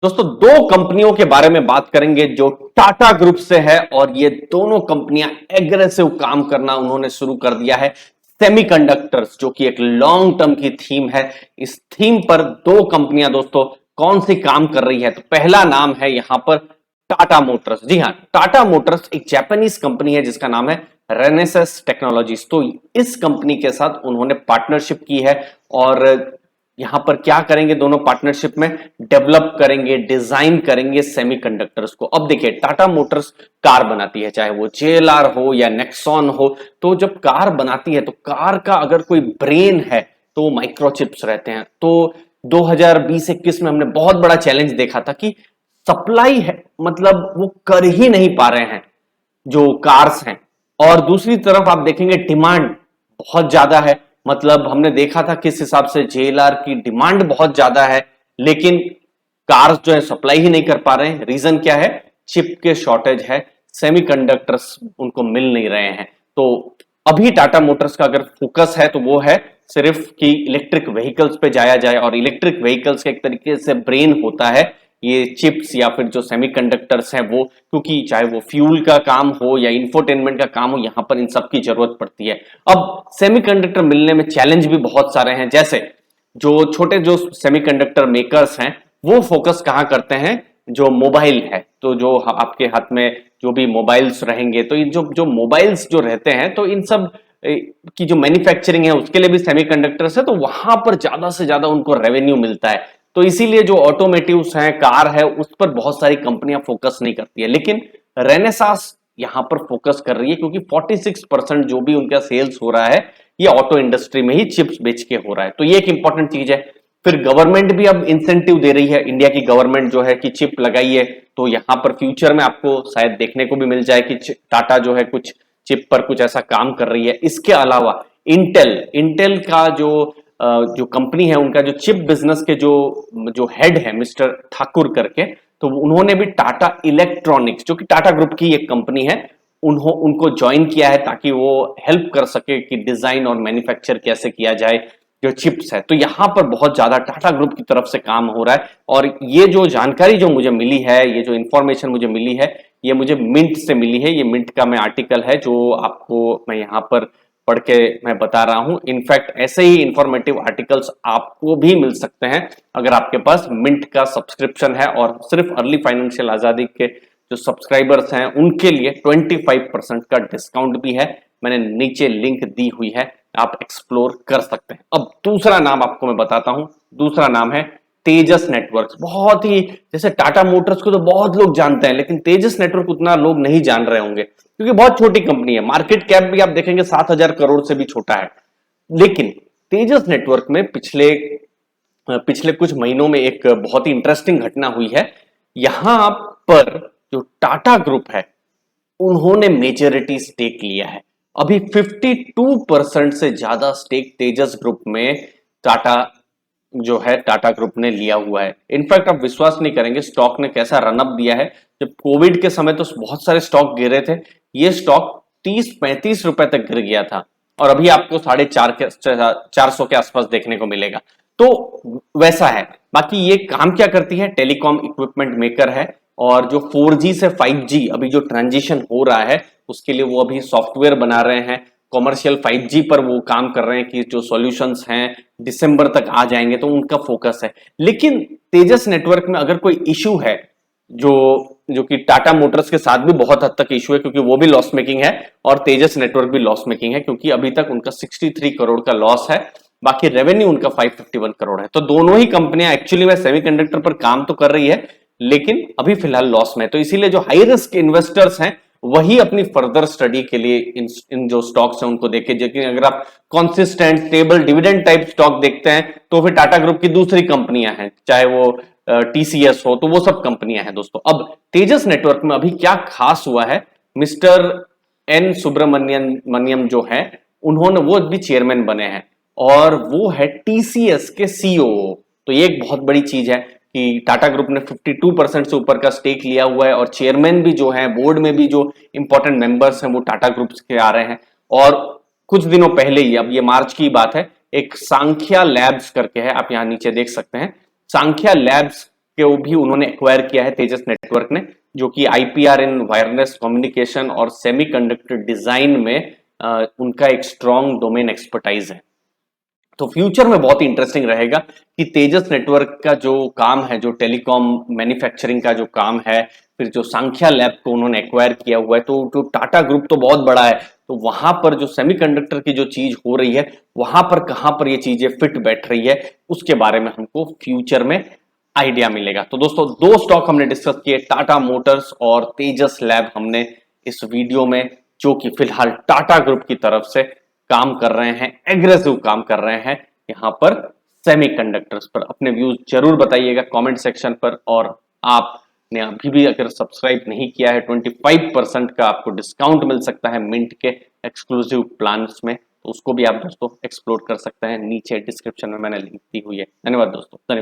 दोस्तों दो कंपनियों के बारे में बात करेंगे जो टाटा ग्रुप से है और ये दोनों कंपनियां एग्रेसिव काम करना उन्होंने शुरू कर दिया है। सेमीकंडक्टर्स जो कि एक लॉन्ग टर्म की थीम है, इस थीम पर दो कंपनियां दोस्तों कौन सी काम कर रही है। तो पहला नाम है यहां पर टाटा मोटर्स। जी हां, टाटा मोटर्स एक जापानीज कंपनी है जिसका नाम है रेनेसास टेक्नोलॉजीज। तो इस कंपनी के साथ उन्होंने पार्टनरशिप की है और यहां पर क्या करेंगे, दोनों पार्टनरशिप में डेवलप करेंगे, डिजाइन करेंगे सेमीकंडक्टर्स को। अब देखिए टाटा मोटर्स कार बनाती है, चाहे वो जेएलआर हो या नेक्सॉन हो। तो जब कार बनाती है तो कार का अगर कोई ब्रेन है तो माइक्रोचिप्स रहते हैं। तो 2020-21 में हमने बहुत बड़ा चैलेंज देखा था कि सप्लाई है, मतलब वो कर ही नहीं पा रहे हैं जो कार्स हैं। और दूसरी तरफ आप देखेंगे डिमांड बहुत ज्यादा है, मतलब हमने देखा था किस हिसाब से जेएलआर की डिमांड बहुत ज्यादा है, लेकिन कार्स जो है सप्लाई ही नहीं कर पा रहे हैं। रीजन क्या है? चिप के शॉर्टेज है, सेमीकंडक्टर्स उनको मिल नहीं रहे हैं। तो अभी टाटा मोटर्स का अगर फोकस है तो वो है सिर्फ कि इलेक्ट्रिक व्हीकल्स पे जाया जाए, और इलेक्ट्रिक व्हीकल्स का एक तरीके से ब्रेन होता है ये चिप्स या फिर जो सेमीकंडक्टर्स हैं वो, क्योंकि चाहे वो फ्यूल का काम हो या इंफोटेनमेंट का काम हो, यहां पर इन सब की जरूरत पड़ती है। अब सेमीकंडक्टर मिलने में चैलेंज भी बहुत सारे हैं, जैसे जो छोटे जो सेमीकंडक्टर मेकर्स हैं वो फोकस कहां करते हैं, जो मोबाइल है। तो जो आपके हाथ में जो भी मोबाइल्स रहेंगे, तो ये जो जो मोबाइल्स जो रहते हैं, तो इन सब की जो मैन्युफैक्चरिंग है उसके लिए भी सेमीकंडक्टर्स है, तो वहां पर ज्यादा से ज्यादा उनको रेवेन्यू मिलता है। तो इसीलिए जो ऑटोमेटिव्स हैं, कार है, उस पर बहुत सारी कंपनियां फोकस नहीं करती है, लेकिन रेनेसास यहां पर फोकस कर रही है क्योंकि 46% जो भी उनका सेल्स हो रहा है ये ऑटो इंडस्ट्री में ही चिप्स बेच के हो रहा है। तो ये एक इंपॉर्टेंट चीज है। फिर गवर्नमेंट भी अब इंसेंटिव दे रही है, इंडिया की गवर्नमेंट जो है कि चिप लगाइए। तो यहां पर फ्यूचर में आपको शायद देखने को भी मिल जाए कि टाटा जो है कुछ चिप पर कुछ ऐसा काम कर रही है। इसके अलावा इंटेल का जो कंपनी है, उनका जो चिप बिजनेस के जो जो हेड है मिस्टर ठाकुर करके, तो उन्होंने भी टाटा इलेक्ट्रॉनिक्स जो कि टाटा ग्रुप की एक कंपनी है उनको ज्वाइन किया है ताकि वो हेल्प कर सके कि डिजाइन और मैन्युफैक्चर कैसे किया जाए जो चिप्स है। तो यहां पर बहुत ज्यादा टाटा ग्रुप की तरफ से काम हो रहा है। और ये जो जानकारी जो मुझे मिली है, ये जो इंफॉर्मेशन मुझे मिली है, ये मुझे मिंट से मिली है। ये मिंट का मैं आर्टिकल है जो आपको मैं यहाँ पर पढ़ के मैं बता रहा हूं। इनफैक्ट ऐसे ही इंफॉर्मेटिव आर्टिकल्स आपको भी मिल सकते हैं अगर आपके पास मिंट का सब्सक्रिप्शन है। और सिर्फ अर्ली फाइनेंशियल आजादी के जो सब्सक्राइबर्स हैं उनके लिए 25% का डिस्काउंट भी है। मैंने नीचे लिंक दी हुई है, आप एक्सप्लोर कर सकते हैं। अब दूसरा नाम आपको मैं बताता हूं, दूसरा नाम है तेजस नेटवर्क्स। बहुत ही, जैसे टाटा मोटर्स को तो बहुत लोग जानते हैं, लेकिन तेजस नेटवर्क उतना लोग नहीं जान रहे होंगे क्योंकि बहुत छोटी कंपनी है। मार्केट कैप भी आप देखेंगे 7,000 करोड़ से भी छोटा है। लेकिन तेजस नेटवर्क में पिछले पिछले कुछ महीनों में एक बहुत ही इंटरेस्टिंग घटना हुई है। यहां पर जो टाटा ग्रुप है उन्होंने मेजॉरिटी स्टेक लिया है। अभी 52% से ज्यादा स्टेक तेजस ग्रुप में टाटा जो है टाटा ग्रुप ने लिया हुआ है। इनफैक्ट आप विश्वास नहीं करेंगे स्टॉक ने कैसा रनअप दिया है। जब कोविड के समय तो बहुत सारे स्टॉक गिरे थे, ये स्टॉक 30-35 रुपए तक गिर गया था और अभी आपको 450 के आसपास देखने को मिलेगा। तो वैसा है। बाकी ये काम क्या करती है, टेलीकॉम इक्विपमेंट मेकर है और जो 4G से 5G अभी जो ट्रांजिशन हो रहा है उसके लिए वो अभी सॉफ्टवेयर बना रहे हैं। कॉमर्शियल 5G पर वो काम कर रहे हैं कि जो सॉल्यूशंस हैं दिसंबर तक आ जाएंगे, तो उनका फोकस है। लेकिन तेजस नेटवर्क में अगर कोई इशू है, जो जो कि टाटा मोटर्स के साथ भी बहुत हद तक इशू है क्योंकि वो भी लॉस मेकिंग है और तेजस नेटवर्क भी लॉस मेकिंग है क्योंकि अभी तक उनका 63 करोड़ का लॉस है, बाकी रेवेन्यू उनका 551 करोड़ है। तो दोनों ही कंपनियां एक्चुअली में सेमीकंडक्टर पर काम तो कर रही है लेकिन अभी फिलहाल लॉस में। तो इसीलिए जो हाई रिस्क इन्वेस्टर्स हैं वही अपनी फर्दर स्टडी के लिए इन जो स्टॉक्स हैं उनको देखें। लेकिन अगर आप consistent stable dividend type stock देखते हैं तो फिर टाटा ग्रुप की दूसरी कंपनियां हैं, चाहे वो टीसीएस हो, तो वो सब कंपनियां हैं दोस्तों। अब तेजस नेटवर्क में अभी क्या खास हुआ है, मिस्टर एन सुब्रमण्यम जो है उन्होंने, वो भी चेयरमैन बने हैं और वो है टीसीएस के सीईओ। तो ये एक बहुत बड़ी चीज है कि टाटा ग्रुप ने 52% से ऊपर का स्टेक लिया हुआ है और चेयरमैन भी जो है, बोर्ड में भी जो इंपॉर्टेंट मेंबर्स हैं वो टाटा ग्रुप के आ रहे हैं। और कुछ दिनों पहले ही, अब ये मार्च की बात है, एक सांख्या लैब्स करके है, आप यहां नीचे देख सकते हैं, सांख्या लैब्स को भी उन्होंने एक्वायर किया है तेजस नेटवर्क ने, जो कि आईपीआर इन वायरलेस कम्युनिकेशन और सेमीकंडक्टर डिजाइन में उनका एक स्ट्रॉन्ग डोमेन एक्सपर्टाइज है। तो फ्यूचर में बहुत ही इंटरेस्टिंग रहेगा कि तेजस नेटवर्क का जो काम है, जो टेलीकॉम मैन्युफैक्चरिंग का जो काम है, फिर जो सांख्या लैब को उन्होंने एक्वायर किया हुआ है, तो जो टाटा ग्रुप तो बहुत बड़ा है, तो वहां पर जो सेमीकंडक्टर की जो चीज हो रही है, वहां पर कहां पर ये चीजें फिट बैठ रही है, उसके बारे में हमको फ्यूचर में आइडिया मिलेगा। तो दोस्तों, दो स्टॉक हमने डिस्कस किए, टाटा मोटर्स और तेजस लैब हमने इस वीडियो में, जो कि फिलहाल टाटा ग्रुप की तरफ से काम कर रहे हैं, एग्रेसिव काम कर रहे हैं यहां पर सेमीकंडक्टर्स पर। अपने व्यूज जरूर बताइएगा कमेंट सेक्शन पर, और आपने अभी भी अगर सब्सक्राइब नहीं किया है, 25% का आपको डिस्काउंट मिल सकता है मिंट के एक्सक्लूसिव प्लान्स में, तो उसको भी आप दोस्तों एक्सप्लोर कर सकते हैं। नीचे डिस्क्रिप्शन में मैंने लिंक दी हुई है। धन्यवाद दोस्तों, धन्यवाद।